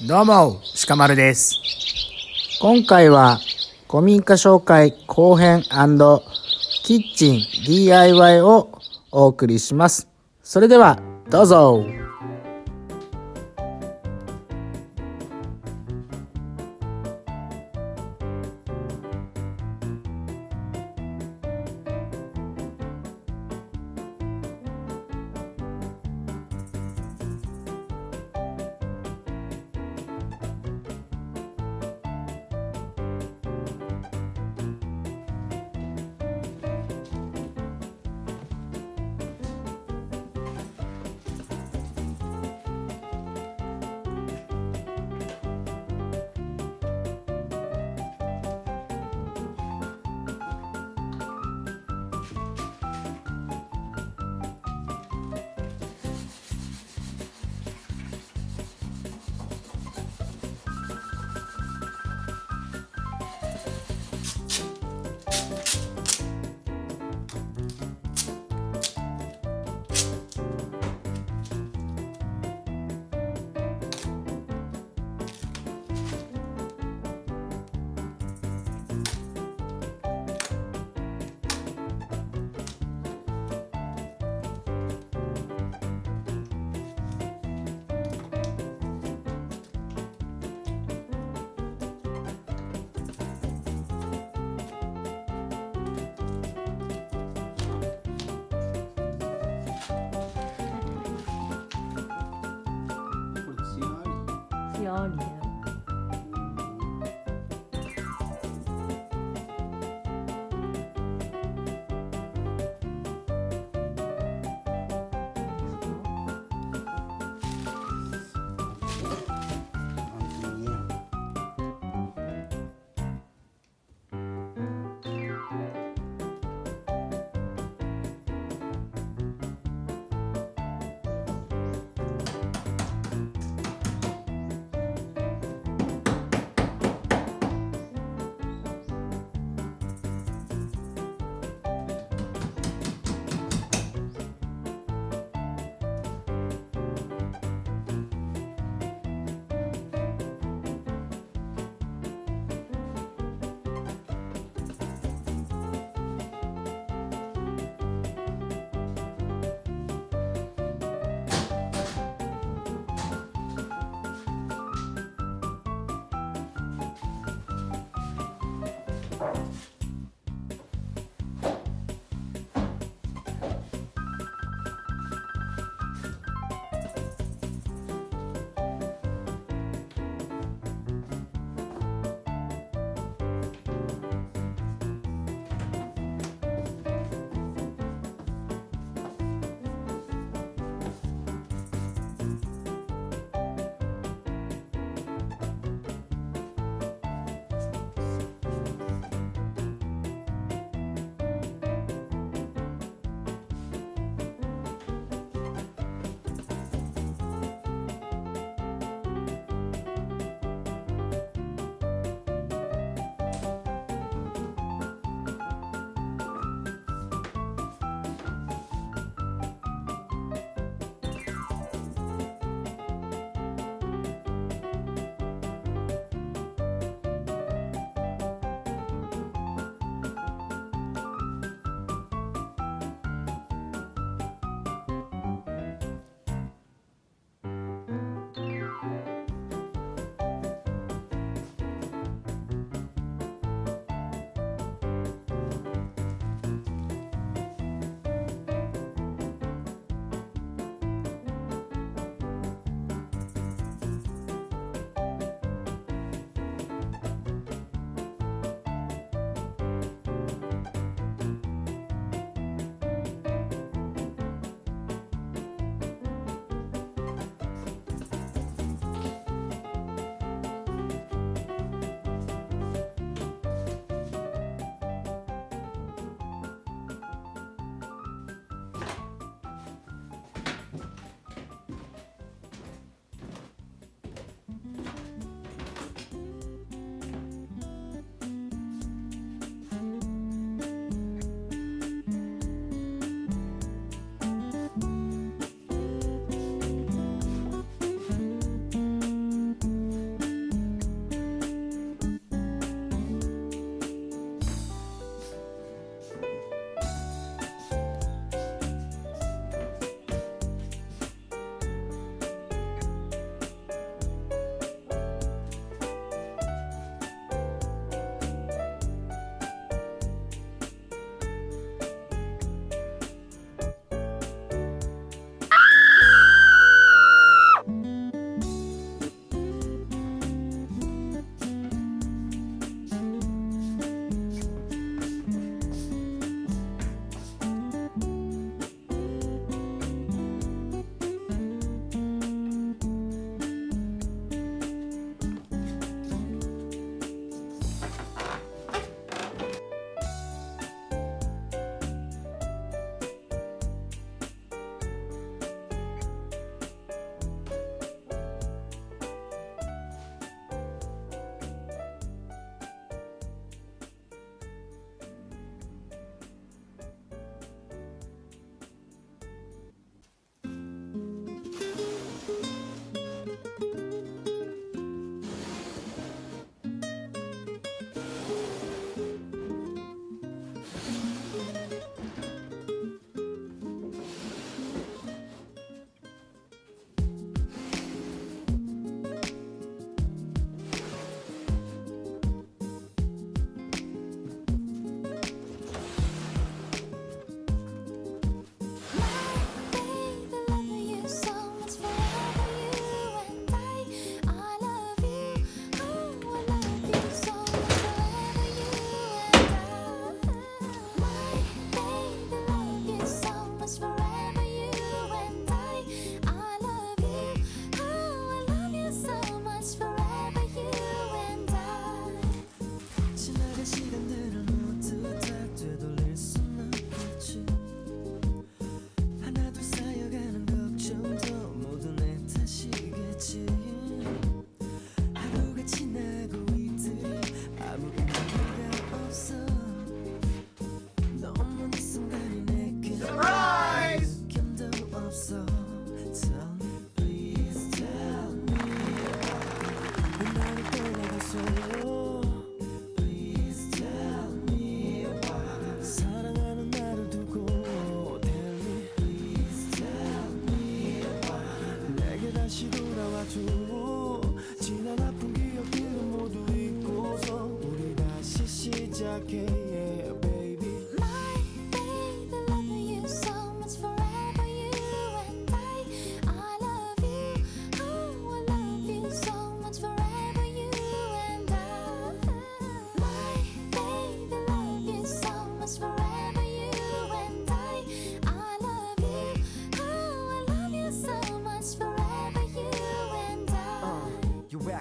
どうも、鹿丸です。今回は古民家紹介後編&キッチン DIY をお送りします。それではどうぞ。ありだよ。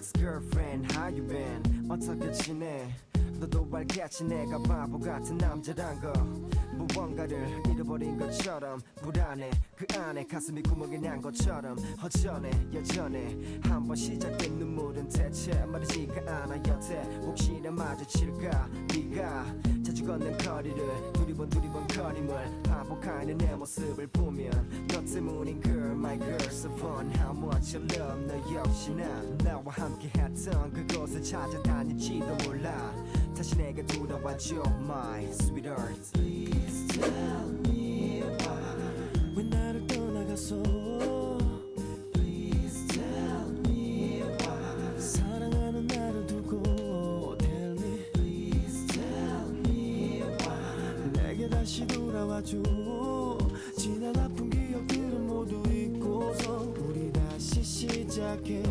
ex-girlfriend how you been 어떻게 지내 너도 알겠지 내가 바보 같은 남자란 거 무언가를 잃어버린 것처럼 불안해 그 안에 가슴이 구멍이 난 것처럼 허전해 여전해 한번 시작된 눈물은 대체 마르지가 않아 여태 혹시나 마주칠까 네가 자주 걷는 거리를 두리번 거림을 반복하는 내 모습을 보면 너 때문인 girl my girl so fun how much I love 너 역시나 나와 함께 했던 그곳을 찾아다닐지도 몰라 다시 내게 돌아와줘 my sweetheart Please tell me why 왜 나를 떠나갔어 Please tell me why 사랑하는 나를 두고 Tell me Please tell me why 내게 다시 돌아와줘 지난 아픈 기억들은 모두 잊고서 우리 다시 시작해